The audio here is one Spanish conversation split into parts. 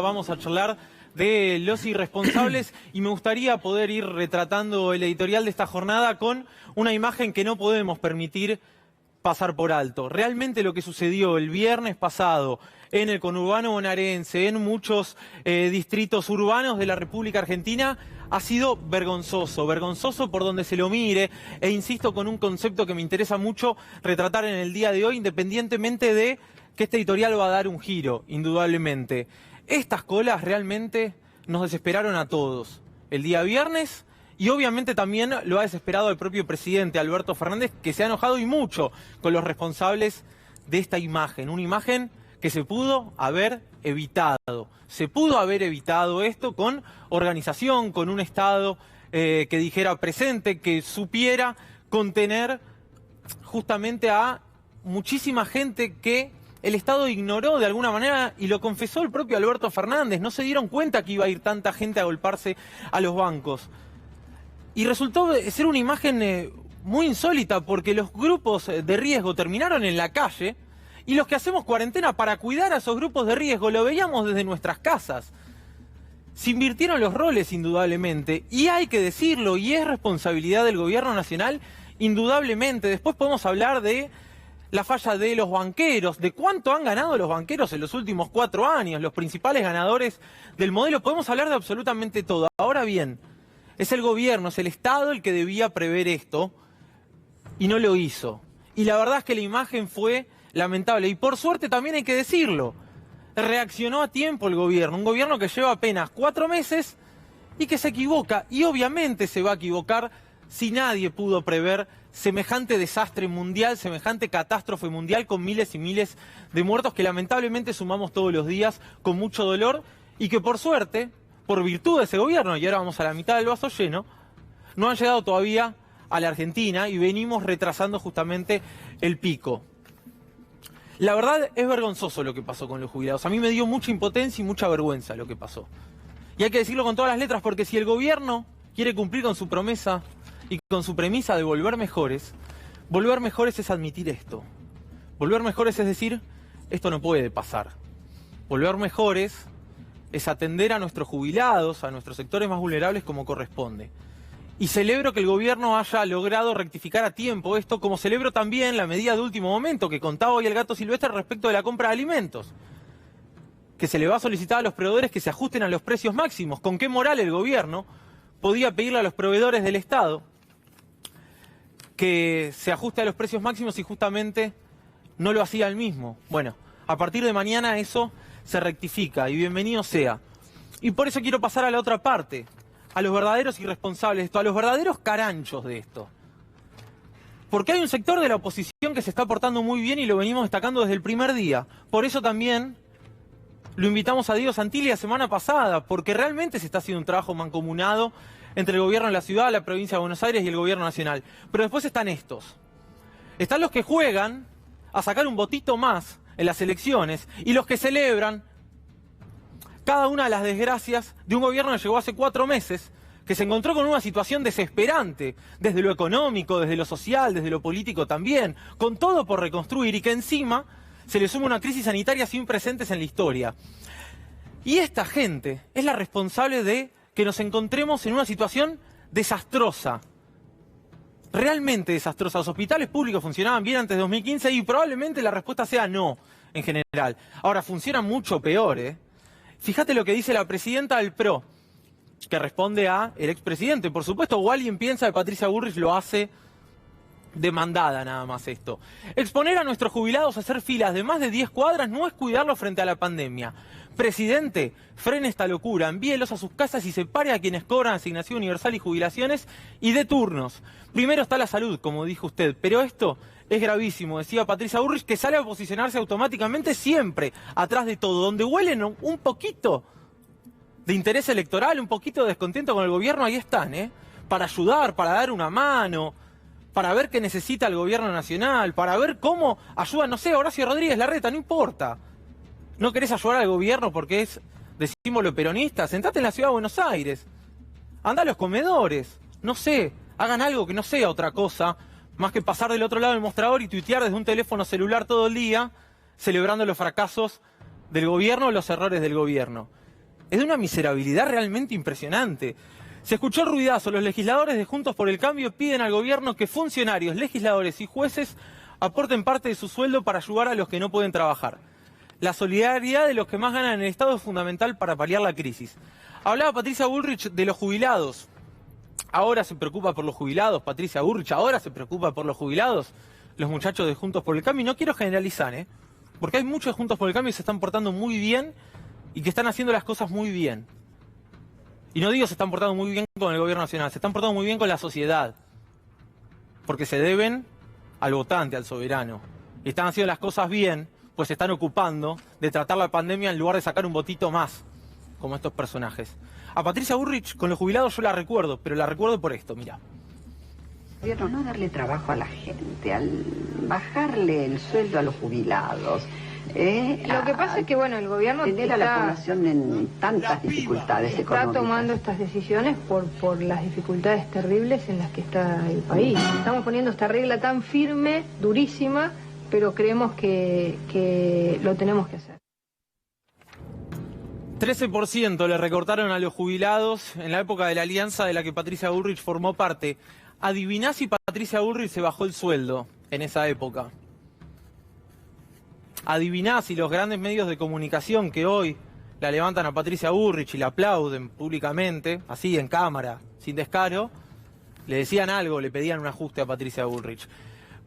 Vamos a charlar de los irresponsables y me gustaría poder ir retratando el editorial de esta jornada con una imagen que no podemos permitir pasar por alto. Realmente lo que sucedió el viernes pasado en el conurbano bonaerense, en muchos distritos urbanos de la República Argentina, ha sido vergonzoso, vergonzoso por donde se lo mire, e insisto con un concepto que me interesa mucho retratar en el día de hoy, independientemente de que este editorial va a dar un giro, indudablemente. Estas colas realmente nos desesperaron a todos el día viernes y obviamente también lo ha desesperado el propio presidente Alberto Fernández, que se ha enojado y mucho con los responsables de esta imagen. Una imagen que se pudo haber evitado. Se pudo haber evitado esto con organización, con un Estado que dijera presente, que supiera contener justamente a muchísima gente que el Estado ignoró de alguna manera, y lo confesó el propio Alberto Fernández. No se dieron cuenta que iba a ir tanta gente a golparse a los bancos. Y resultó ser una imagen muy insólita, porque los grupos de riesgo terminaron en la calle, y los que hacemos cuarentena para cuidar a esos grupos de riesgo lo veíamos desde nuestras casas. Se invirtieron los roles, indudablemente, y hay que decirlo, y es responsabilidad del gobierno nacional, indudablemente. Después podemos hablar de la falla de los banqueros, de cuánto han ganado los banqueros en los últimos 4 años, los principales ganadores del modelo. Podemos hablar de absolutamente todo. Ahora bien, es el gobierno, es el Estado el que debía prever esto y no lo hizo. Y la verdad es que la imagen fue lamentable. Y por suerte también hay que decirlo, reaccionó a tiempo el gobierno. Un gobierno que lleva apenas 4 meses y que se equivoca. Y obviamente se va a equivocar si nadie pudo prever semejante desastre mundial, semejante catástrofe mundial con miles y miles de muertos que lamentablemente sumamos todos los días con mucho dolor y que por suerte, por virtud de ese gobierno, y ahora vamos a la mitad del vaso lleno, no han llegado todavía a la Argentina y venimos retrasando justamente el pico. La verdad es vergonzoso lo que pasó con los jubilados. A mí me dio mucha impotencia y mucha vergüenza lo que pasó. Y hay que decirlo con todas las letras, porque si el gobierno quiere cumplir con su promesa y con su premisa de volver mejores es admitir esto. Volver mejores es decir, esto no puede pasar. Volver mejores es atender a nuestros jubilados, a nuestros sectores más vulnerables como corresponde. Y celebro que el gobierno haya logrado rectificar a tiempo esto, como celebro también la medida de último momento que contaba hoy el Gato Silvestre respecto de la compra de alimentos, que se le va a solicitar a los proveedores que se ajusten a los precios máximos. ¿Con qué moral el gobierno podía pedirle a los proveedores del Estado que se ajuste a los precios máximos y justamente no lo hacía él mismo? Bueno, a partir de mañana eso se rectifica y bienvenido sea. Y por eso quiero pasar a la otra parte, a los verdaderos irresponsables de esto, a los verdaderos caranchos de esto. Porque hay un sector de la oposición que se está portando muy bien y lo venimos destacando desde el primer día. Por eso también lo invitamos a Diego Santilli la semana pasada, porque realmente se está haciendo un trabajo mancomunado entre el gobierno de la ciudad, la provincia de Buenos Aires y el gobierno nacional. Pero después están estos. Están los que juegan a sacar un votito más en las elecciones y los que celebran cada una de las desgracias de un gobierno que llegó hace 4 meses, que se encontró con una situación desesperante, desde lo económico, desde lo social, desde lo político también, con todo por reconstruir y que encima se le suma una crisis sanitaria sin precedentes en la historia. Y esta gente es la responsable de que nos encontremos en una situación desastrosa, realmente desastrosa. Los hospitales públicos funcionaban bien antes de 2015 y probablemente la respuesta sea no, en general. Ahora, funcionan mucho peor, ¿eh? Fíjate lo que dice la presidenta del PRO, que responde a el expresidente. Por supuesto, o alguien piensa que Patricia Bullrich lo hace demandada nada más esto. Exponer a nuestros jubilados a hacer filas de más de 10 cuadras no es cuidarlos frente a la pandemia. Presidente, frene esta locura, envíelos a sus casas y separe a quienes cobran asignación universal y jubilaciones y de turnos. Primero está la salud, como dijo usted, pero esto es gravísimo, decía Patricia Bullrich, que sale a posicionarse automáticamente siempre, atrás de todo, donde huelen un poquito de interés electoral, un poquito de descontento con el gobierno, ahí están, para ayudar, para dar una mano, para ver qué necesita el gobierno nacional, para ver cómo ayuda, no sé, Horacio Rodríguez Larreta, no importa. ¿No querés ayudar al gobierno porque es de símbolo peronista? Sentate en la ciudad de Buenos Aires, anda a los comedores, no sé, hagan algo que no sea otra cosa, más que pasar del otro lado del mostrador y tuitear desde un teléfono celular todo el día, celebrando los fracasos del gobierno o los errores del gobierno. es de una miserabilidad realmente impresionante. Se escuchó el ruidazo, los legisladores de Juntos por el Cambio piden al gobierno que funcionarios, legisladores y jueces aporten parte de su sueldo para ayudar a los que no pueden trabajar. La solidaridad de los que más ganan en el Estado es fundamental para paliar la crisis. Hablaba Patricia Bullrich de los jubilados. Ahora se preocupa por los jubilados, Patricia Bullrich, ahora se preocupa por los jubilados, los muchachos de Juntos por el Cambio. Y no quiero generalizar, porque hay muchos de Juntos por el Cambio que se están portando muy bien y que están haciendo las cosas muy bien. Y no digo se están portando muy bien con el gobierno nacional, se están portando muy bien con la sociedad. Porque se deben al votante, al soberano. Y están haciendo las cosas bien, pues se están ocupando de tratar la pandemia en lugar de sacar un votito más, como estos personajes. A Patricia Bullrich, con los jubilados yo la recuerdo, pero la recuerdo por esto, mira. Gobierno no darle trabajo a la gente, al bajarle el sueldo a los jubilados. Lo que pasa es que, bueno, el gobierno tener a la población en tantas dificultades económicas. Está tomando estas decisiones por las dificultades terribles en las que está el país. Estamos poniendo esta regla tan firme, durísima, pero creemos que lo tenemos que hacer. 13% le recortaron a los jubilados en la época de la alianza de la que Patricia Bullrich formó parte. Adiviná si Patricia Bullrich se bajó el sueldo en esa época. Adiviná si los grandes medios de comunicación que hoy la levantan a Patricia Bullrich y la aplauden públicamente, así en cámara, sin descaro, le decían algo, le pedían un ajuste a Patricia Bullrich.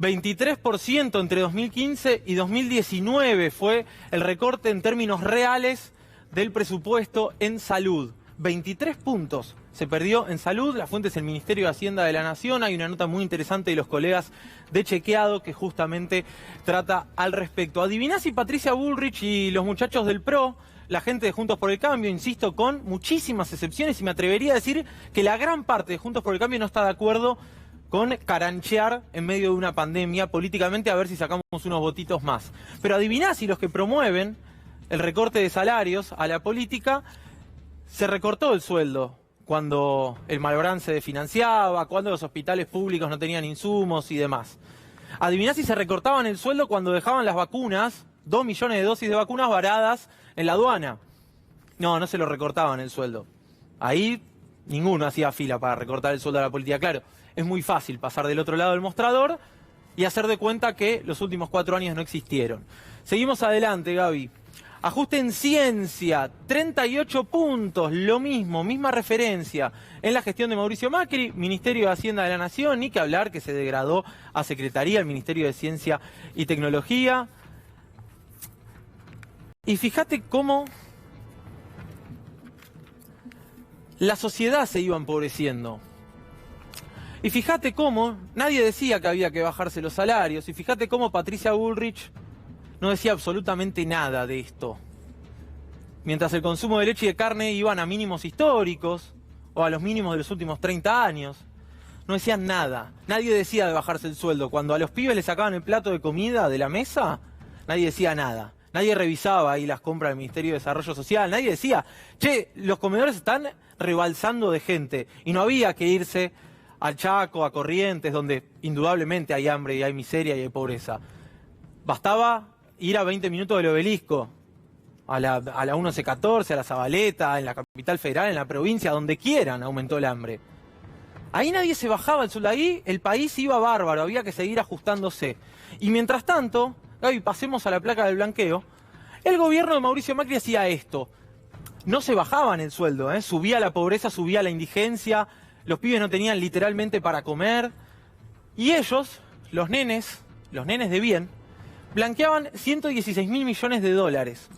23% entre 2015 y 2019 fue el recorte en términos reales del presupuesto en salud. 23 puntos se perdió en salud, la fuente es el Ministerio de Hacienda de la Nación. Hay una nota muy interesante de los colegas de Chequeado que justamente trata al respecto. Adiviná si Patricia Bullrich y los muchachos del PRO, la gente de Juntos por el Cambio, insisto, con muchísimas excepciones, y me atrevería a decir que la gran parte de Juntos por el Cambio no está de acuerdo con caranchear en medio de una pandemia políticamente a ver si sacamos unos votitos más. Pero adiviná si los que promueven el recorte de salarios a la política, se recortó el sueldo cuando el Malbrán se desfinanciaba, cuando los hospitales públicos no tenían insumos y demás. Adiviná si se recortaban el sueldo cuando dejaban las vacunas, 2 millones de dosis de vacunas varadas en la aduana. No se lo recortaban el sueldo. Ahí ninguno hacía fila para recortar el sueldo a la política. Claro, es muy fácil pasar del otro lado del mostrador y hacer de cuenta que los últimos 4 años no existieron. Seguimos adelante, Gaby. Ajuste en ciencia, 38 puntos, lo mismo, misma referencia en la gestión de Mauricio Macri, Ministerio de Hacienda de la Nación, ni que hablar que se degradó a Secretaría, el Ministerio de Ciencia y Tecnología. Y fíjate cómo la sociedad se iba empobreciendo. Y fíjate cómo nadie decía que había que bajarse los salarios. Y fíjate cómo Patricia Bullrich no decía absolutamente nada de esto. Mientras el consumo de leche y de carne iban a mínimos históricos, o a los mínimos de los últimos 30 años, no decían nada. Nadie decía de bajarse el sueldo. Cuando a los pibes les sacaban el plato de comida de la mesa, nadie decía nada. Nadie revisaba ahí las compras del Ministerio de Desarrollo Social. Nadie decía, che, los comedores están rebalsando de gente. Y no había que irse al Chaco, a Corrientes, donde indudablemente hay hambre y hay miseria y hay pobreza. Bastaba ir a 20 minutos del Obelisco, a la 1114, a la Zabaleta, en la capital federal, en la provincia, donde quieran, aumentó el hambre. Ahí nadie se bajaba el sueldo, ahí el país iba bárbaro, había que seguir ajustándose. Y mientras tanto, Gaby, pasemos a la placa del blanqueo, el gobierno de Mauricio Macri hacía esto. No se bajaban el sueldo, subía la pobreza, subía la indigencia, los pibes no tenían literalmente para comer. Y ellos, los nenes de bien, blanqueaban 116.000 millones de dólares.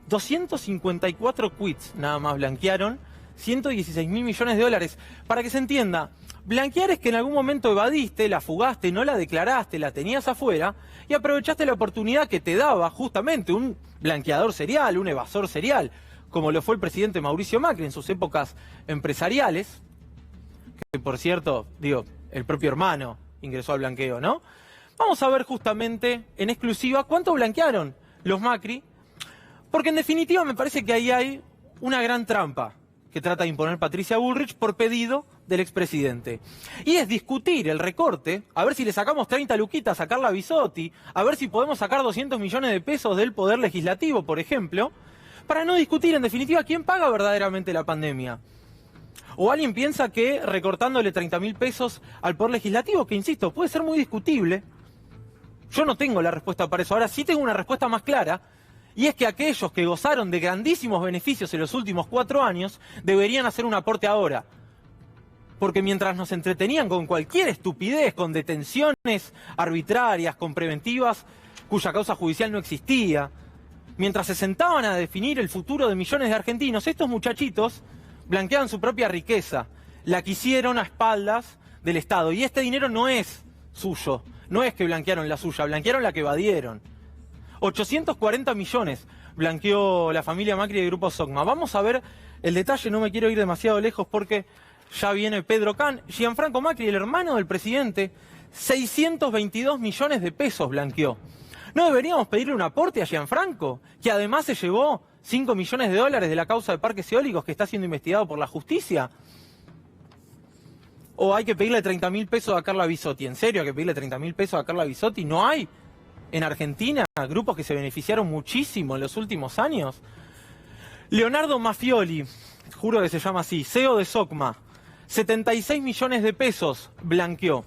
254 quits nada más blanquearon 116.000 millones de dólares. Para que se entienda, blanquear es que en algún momento evadiste, la fugaste, no la declaraste, la tenías afuera y aprovechaste la oportunidad que te daba justamente un blanqueador serial, un evasor serial, como lo fue el presidente Mauricio Macri en sus épocas empresariales, que por cierto, el propio hermano ingresó al blanqueo, ¿no? Vamos a ver justamente en exclusiva cuánto blanquearon los Macri, porque en definitiva me parece que ahí hay una gran trampa que trata de imponer Patricia Bullrich por pedido del expresidente. Y es discutir el recorte, a ver si le sacamos 30 luquitas a Carla Bisotti, a ver si podemos sacar 200 millones de pesos del Poder Legislativo, por ejemplo, para no discutir, en definitiva, quién paga verdaderamente la pandemia. O alguien piensa que recortándole 30.000 pesos al Poder Legislativo, que insisto, puede ser muy discutible. Yo no tengo la respuesta para eso. Ahora sí tengo una respuesta más clara, y es que aquellos que gozaron de grandísimos beneficios en los últimos 4 años deberían hacer un aporte ahora. Porque mientras nos entretenían con cualquier estupidez, con detenciones arbitrarias, con preventivas cuya causa judicial no existía, mientras se sentaban a definir el futuro de millones de argentinos, estos muchachitos blanqueaban su propia riqueza, la que hicieron a espaldas del Estado. Y este dinero no es suyo, no es que blanquearon la suya, blanquearon la que evadieron. 840 millones blanqueó la familia Macri del Grupo Sogma. Vamos a ver el detalle, no me quiero ir demasiado lejos porque ya viene Pedro Can. Gianfranco Macri, el hermano del presidente, 622 millones de pesos blanqueó. ¿No deberíamos pedirle un aporte a Gianfranco, que además se llevó 5 millones de dólares de la causa de parques eólicos que está siendo investigado por la justicia? ¿O hay que pedirle 30.000 pesos a Carla Bisotti? ¿En serio hay que pedirle 30.000 pesos a Carla Bisotti? ¿No hay en Argentina grupos que se beneficiaron muchísimo en los últimos años? Leonardo Mafioli, juro que se llama así, CEO de Sogma, 76 millones de pesos blanqueó.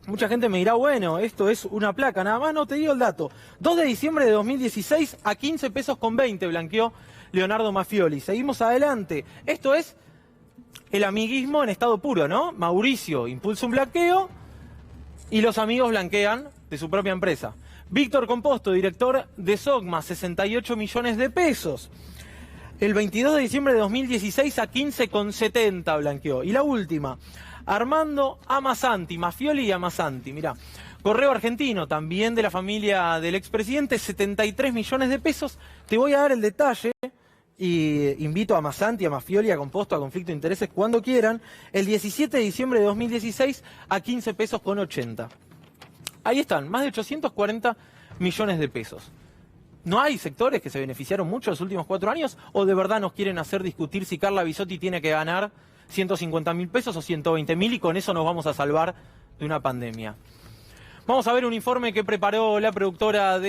Mucha gente me dirá, bueno, esto es una placa, nada más no te digo el dato. 2 de diciembre de 2016 a 15 pesos con 20 blanqueó Leonardo Mafioli. Seguimos adelante. Esto es el amiguismo en estado puro, ¿no? Mauricio impulsa un blanqueo y los amigos blanquean de su propia empresa. Víctor Composto, director de Sogma, 68 millones de pesos. El 22 de diciembre de 2016 a 15,70 blanqueó. Y la última, Armando Amasanti, Mafioli y Amasanti. Mirá, Correo Argentino, también de la familia del expresidente, 73 millones de pesos. Te voy a dar el detalle y invito a Amasanti, a Mafioli, a Composto, a Conflicto de Intereses cuando quieran. El 17 de diciembre de 2016 a 15 pesos con 80. Ahí están, más de 840 millones de pesos. ¿No hay sectores que se beneficiaron mucho en los últimos 4 años? ¿O de verdad nos quieren hacer discutir si Carla Bisotti tiene que ganar 150.000 pesos o 120.000 y con eso nos vamos a salvar de una pandemia? Vamos a ver un informe que preparó la productora de